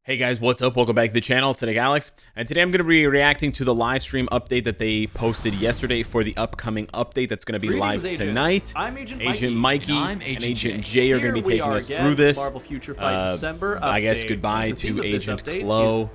Hey guys, what's up? Welcome back to the channel. It's Cynicalex, and today I'm going to be reacting to the live stream update that they posted yesterday for the upcoming update that's going to be live tonight. I'm Agent Mikey and and Agent Jay are going to be taking us through this. Marvel Future Fight December I guess update. goodbye to Agent Chloe,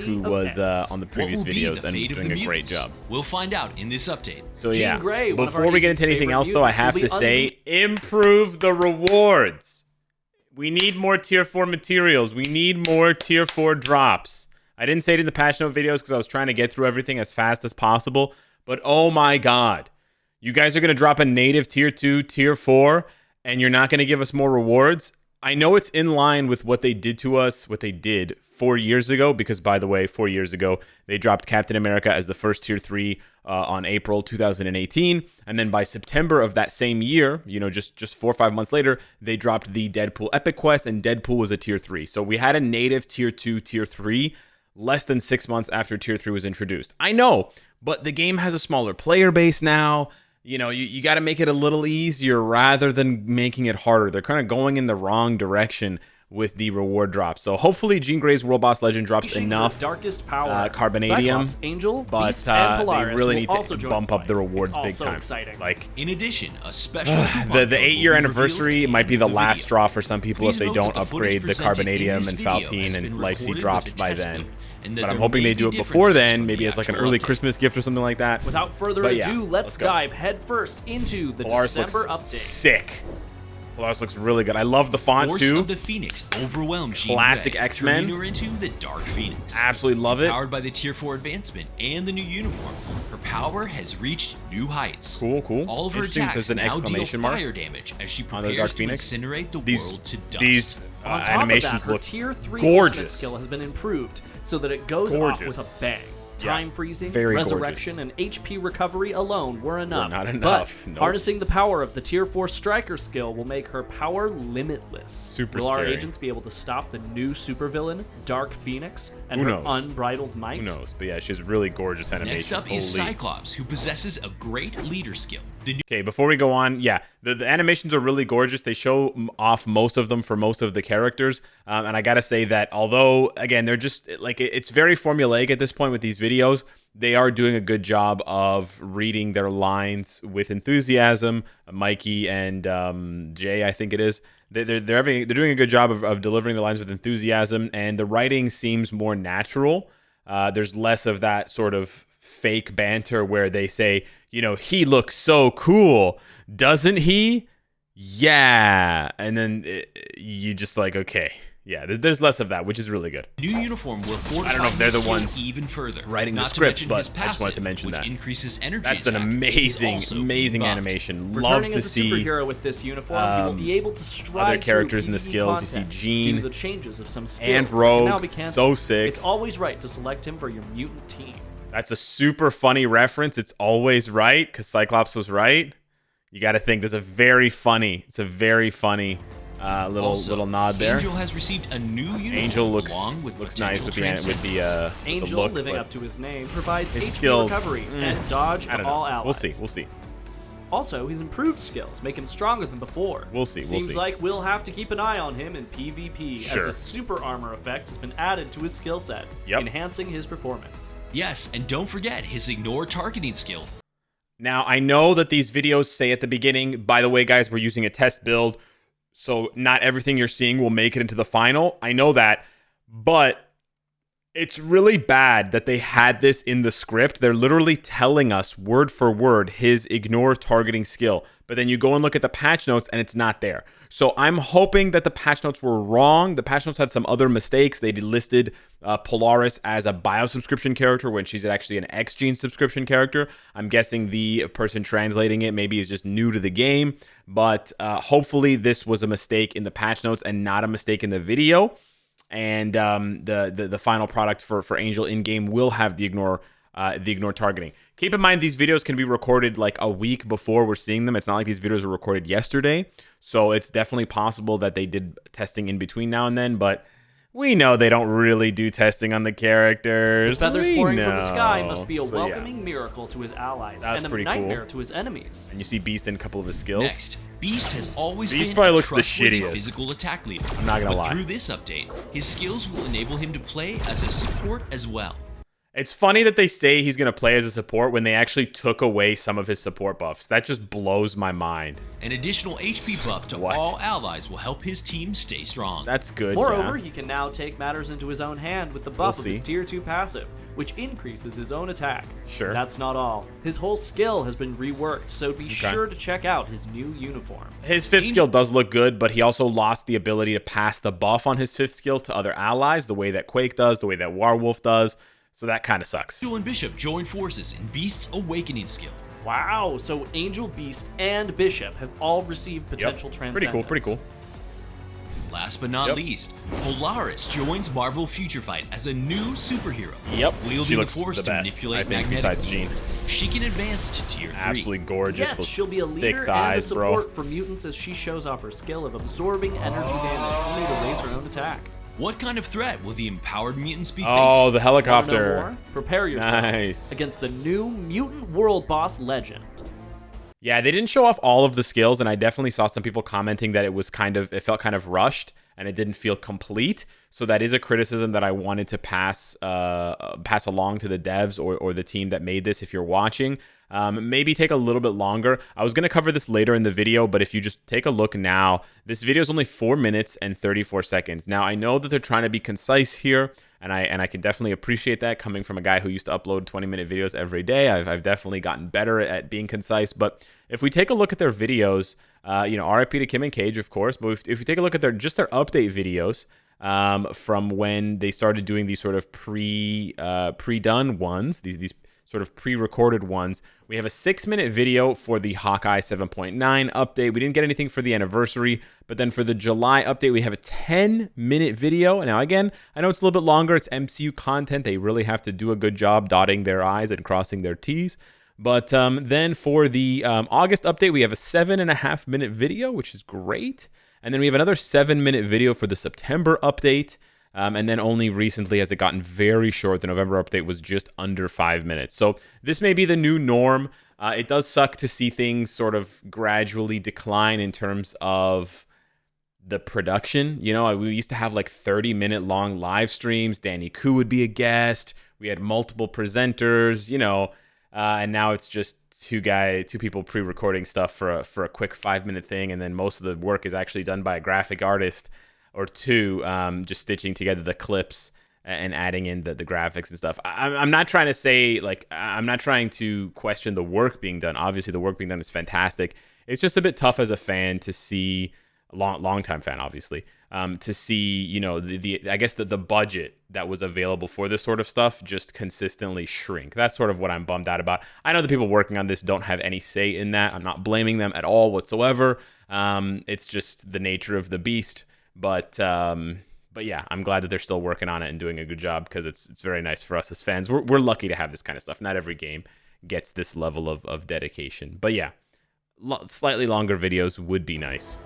who was on the What previous will be videos the and fate of doing the a great mutants? job. We'll find out in this update. So Jean yeah, Grey, one of our before we get agent's into anything favorite else though, I mutants, have will to be say, improve the rewards. We need more tier 4 materials. We need more tier 4 drops. I didn't say it in the patch note videos because I was trying to get through everything as fast as possible. But oh my god. You guys are going to drop a native tier 2, tier 4, and you're not going to give us more rewards? I know it's in line with what they did to us, what they did 4 years ago, because by the way, 4 years ago, they dropped Captain America as the first tier 3 on April 2018. And then by September of that same year, you know, just 4 or 5 months later, they dropped the Deadpool Epic Quest, and Deadpool was a tier 3. So we had a native tier 2, tier 3 less than 6 months after tier 3 was introduced. I know, but the game has a smaller player base now. You know, you got to make it a little easier rather than making it harder. They're kind of going in the wrong direction with the reward drops. So hopefully Jean Grey's World Boss Legend drops enough darkest power, Carbonadium, Cyclops, Angel, but Beast, and they Polaris really need will to bump up the rewards big also time. Exciting. Like, In addition, a special the 8-year anniversary might be the last straw for some people if they don't upgrade the Carbonadium and Faltine and Life Seed drops by then. But I'm hoping they do it before then, maybe as like an early Christmas gift or something like that. Without further ado, let's dive headfirst into the Polaris December looks update. sick. Polaris looks really good. I love the font Force too. of the Phoenix overwhelmed Jean Classic Grey, X-Men. turning her into the Dark Phoenix. Absolutely love it. Powered by the Tier 4 advancement and the new uniform, her power has reached new heights. Cool, cool. All of her Interesting, attacks there's an now exclamation deal mark fire damage as she on the Dark prepares to Phoenix. incinerate the These- world to dust. These On top animations of that, her look tier 3 gorgeous. ultimate skill has been improved so that it goes Gorgeous. off with a bang. Yeah, Time freezing, very resurrection, and HP recovery alone were enough. not enough, But nope. harnessing the power of the tier 4 striker skill will make her power limitless. Super Will our scary. agents be able to stop the new supervillain, Dark Phoenix, and Who her knows? unbridled might? Who knows? But yeah, she has really gorgeous animations. Next up is Holy. Cyclops, who possesses a great leader skill. The new Okay, before we go on, yeah, the animations are really gorgeous. They show off most of them for most of the characters. And I got to say that although, again, they're just like, it's very formulaic at this point with these videos, they are doing a good job of reading their lines with enthusiasm. Mikey and Jay, I think it is. They're doing a good job of delivering the lines with enthusiasm, and the writing seems more natural. There's less of that sort of fake banter where they say, you know, he looks so cool, doesn't he? Yeah. And then you just like, okay. Yeah, there's less of that, which is really good. new uniform will fortify I don't know if they're his the skill ones even further. writing the Not to script, mention but his I just wanted to passive, mention which that. increases energy That's an attack, is amazing, also being amazing buffed. animation. Love Returning to as a see superhero with this uniform, he will be able to stride other characters through in the PvE skills. You see content Jean due to the changes of some skills and that can now Rogue, be canceled. so sick. It's always right to select him for your mutant team. That's a super funny reference. It's always right because Cyclops was right. You got to think there's a very funny. It's a very funny little nod there. Angel has received a new uniform. Angel looks along with nice with the Angel, look, living but up to his name, provides his HP skills, recovery and dodge I to don't all know. allies. We'll see. We'll see. Also, his improved skills make him stronger than before. We'll see, we'll Seems see. like we'll have to keep an eye on him in PvP, Sure. as a super armor effect has been added to his skill set, Yep. enhancing his performance. Yes, and don't forget his ignore targeting skill. Now, I know that these videos say at the beginning, by the way, guys, we're using a test build, so not everything you're seeing will make it into the final. I know that, but it's really bad that they had this in the script. They're literally telling us word for word his ignore targeting skill, but then you go and look at the patch notes and it's not there. So I'm hoping that the patch notes were wrong. The patch notes had some other mistakes. They listed Polaris as a bio-subscription character when she's actually an X-Gene subscription character. I'm guessing the person translating it maybe is just new to the game, but hopefully this was a mistake in the patch notes and not a mistake in the video. And the final product for Angel in-game will have the ignore targeting. Keep in mind, these videos can be recorded like a week before we're seeing them. It's not like these videos were recorded yesterday. So it's definitely possible that they did testing in between now and then. But We know they don't really do testing on the characters. The feathers We pouring know. from the sky must be a So, yeah. welcoming miracle to his allies That's and a pretty nightmare cool. to his enemies. And you see Beast in a couple of his skills. Next, Beast has always Beast been probably a looks the trustworthy shittiest. physical attack leader. I'm not gonna but lie. through this update, his skills will enable him to play as a support as well. It's funny that they say he's going to play as a support when they actually took away some of his support buffs. That just blows my mind. An additional HP buff to What? all allies will help his team stay strong. That's good. Moreover, yeah. he can now take matters into his own hand with the buff We'll of his see. tier 2 passive, which increases his own attack. Sure. That's not all. His whole skill has been reworked, so be sure to check out his new uniform. His fifth skill does look good, but he also lost the ability to pass the buff on his fifth skill to other allies, the way that Quake does, the way that Warwolf does. So that kind of sucks. Angel and Bishop join forces in Beast's Awakening skill. Wow, so Angel, Beast, and Bishop have all received potential transcendence. Pretty cool. Last but not Yep. least, Polaris joins Marvel Future Fight as a new superhero. Yep, she Wielding the looks Force the to best, manipulate I think, magnetic besides field, Jean. she can advance to tier 3. Absolutely gorgeous. Yes, with she'll be a leader thick and a thighs, support bro. for mutants as she shows off her skill of absorbing energy damage only to raise her own attack. What kind of threat will the empowered mutants be Oh, facing? the Wanna know helicopter. more? Prepare yourselves Nice. against the new mutant world boss Legend. Yeah, they didn't show off all of the skills, and I definitely saw some people commenting that it felt kind of rushed and it didn't feel complete. So that is a criticism that I wanted to pass along to the devs or the team that made this. If you're watching, maybe take a little bit longer. I was going to cover this later in the video, but if you just take a look now, this video is only 4 minutes and 34 seconds. Now, I know that they're trying to be concise here, and I can definitely appreciate that coming from a guy who used to upload 20-minute videos every day. I've definitely gotten better at being concise. But if we take a look at their videos, RIP to Kim and Cage, of course. But if we take a look at their update videos from when they started doing these sort of pre-done ones, these sort of pre-recorded ones, we have a 6-minute video for the Hawkeye 7.9 update. We didn't get anything for the anniversary, but then for the July update, we have a 10-minute video. Now, again, I know it's a little bit longer. It's MCU content. They really have to do a good job dotting their I's and crossing their T's. But then for the August update, we have a 7.5-minute video, which is great. And then we have another 7-minute video for the September update. And then only recently has it gotten very short. The November update was just under 5 minutes. So this may be the new norm. It does suck to see things sort of gradually decline in terms of the production. You know, we used to have like 30-minute long live streams. Danny Koo would be a guest. We had multiple presenters, and now it's just two people pre-recording stuff for a quick 5-minute thing, and then most of the work is actually done by a graphic artist or two, just stitching together the clips and adding in the graphics and stuff. I'm not trying to say, I'm not trying to question the work being done. Obviously, the work being done is fantastic. It's just a bit tough as a fan to see, long-time fan, obviously, to see, I guess the budget that was available for this sort of stuff just consistently shrink. That's sort of what I'm bummed out about. I know the people working on this don't have any say in that. I'm not blaming them at all whatsoever. It's just the nature of the beast. But yeah, I'm glad that they're still working on it and doing a good job, because it's very nice for us as fans. We're lucky to have this kind of stuff. Not every game gets this level of dedication. But yeah, slightly longer videos would be nice.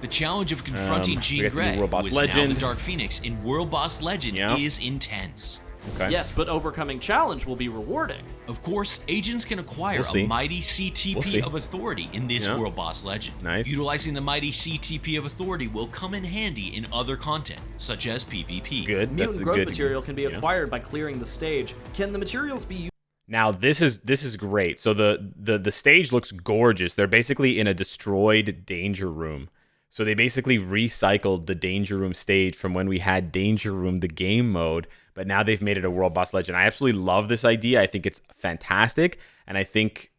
The challenge of confronting Jean Grey, World Boss who is now Legend. the Dark Phoenix in World Boss Legend, Yeah. is intense. Okay. Yes, but overcoming challenge will be rewarding. Of course, agents can acquire We'll see. a mighty CTP We'll see. of authority in this Yeah. World Boss Legend. Nice. Utilizing the mighty CTP of authority will come in handy in other content, such as PvP. Good. That's Mutant a growth good material can be acquired by clearing the stage. Can the materials be used? Now this is great. So the stage looks gorgeous. They're basically in a destroyed danger room. So they basically recycled the Danger Room stage from when we had Danger Room, the game mode, but now they've made it a World Boss Legend. I absolutely love this idea. I think it's fantastic, and I think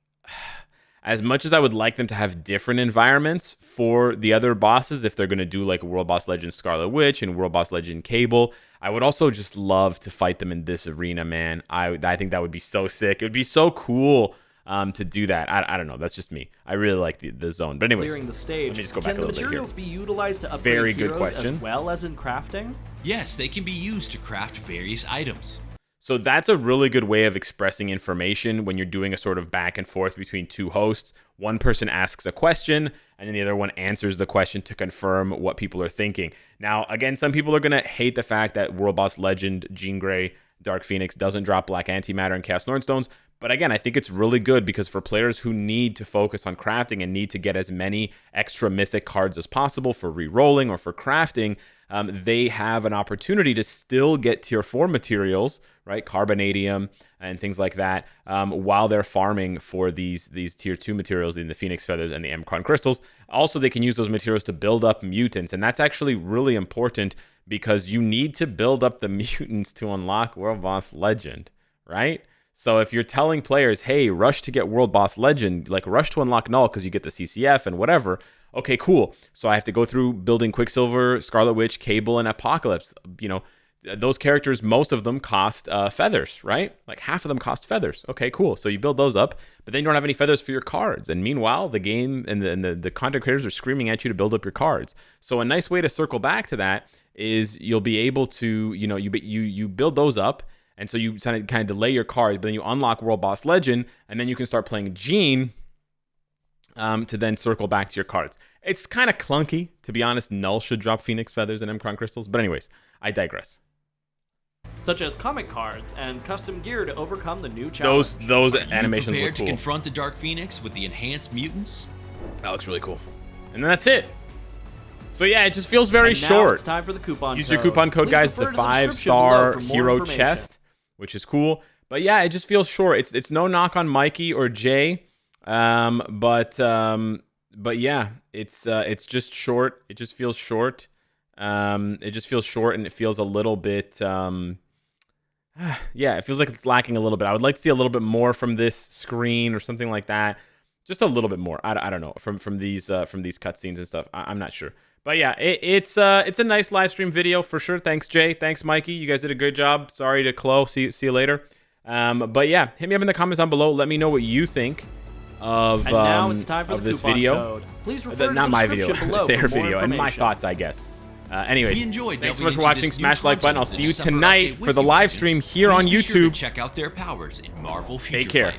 as much as I would like them to have different environments for the other bosses, if they're going to do like World Boss Legend Scarlet Witch and World Boss Legend Cable, I would also just love to fight them in this arena, man. I think that would be so sick. It would be so cool to do that. I don't know. That's just me. I really like the zone. But anyways, Clearing the stage. let me just go back Can a the little bit here. materials be utilized to upgrade Very good heroes question. as well as in crafting? Yes, they can be used to craft various items. So that's a really good way of expressing information when you're doing a sort of back and forth between two hosts. One person asks a question, and then the other one answers the question to confirm what people are thinking. Now, again, some people are going to hate the fact that World Boss Legend, Jean Grey, Dark Phoenix doesn't drop Black Antimatter and Chaos Nornstones. But again, I think it's really good because for players who need to focus on crafting and need to get as many extra mythic cards as possible for re-rolling or for crafting, they have an opportunity to still get tier 4 materials, right? Carbonadium and things like that, while they're farming for these tier 2 materials in the Phoenix Feathers and the Emcron Crystals. Also, they can use those materials to build up mutants, and that's actually really important because you need to build up the mutants to unlock World Boss Legend, right? So if you're telling players, hey, rush to get World Boss Legend, like rush to unlock Null because you get the CCF and whatever, okay, cool. So I have to go through building Quicksilver, Scarlet Witch, Cable, and Apocalypse. You know, those characters, most of them cost feathers, right? Like half of them cost feathers. Okay, cool. So you build those up, but then you don't have any feathers for your cards. And meanwhile, the game and the content creators are screaming at you to build up your cards. So a nice way to circle back to that is you'll be able to, you know, you build those up. And so you kind of delay your cards, but then you unlock World Boss Legend, and then you can start playing Jean to then circle back to your cards. It's kind of clunky, to be honest. Null should drop Phoenix Feathers and Emcron Crystals. But anyways, I digress. Such as comic cards and custom gear to overcome the new challenge. Those Are you animations prepared look cool. to confront the Dark Phoenix with the enhanced mutants? That looks really cool. And then that's it. So yeah, it just feels very And now short. it's time for the coupon Use code. your coupon code, Please guys. It's refer a to the description below 5-star for more hero information. chest, which is cool. But yeah, it just feels short. It's no knock on Mikey or Jay, but yeah, it's just short. It just feels short. It just feels short, and it feels a little bit. Yeah, it feels like it's lacking a little bit. I would like to see a little bit more from this screen or something like that. Just a little bit more. I don't know from these cutscenes and stuff. I'm not sure. But yeah, it's a nice live stream video for sure. Thanks, Jay. Thanks, Mikey. You guys did a good job. Sorry to Chloe. See you later. But yeah, hit me up in the comments down below. Let me know what you think of And now it's time for the this coupon video. Code. Please refer to Not the my video, description below their for more video, and my information. thoughts, I guess. Anyways, We enjoyed thanks so delving much for into watching. this new Smash the like button. I'll content see you in the December tonight update for with the you, live audience. stream here on Please be sure to YouTube. check out their powers in Marvel Future Take care. Fight.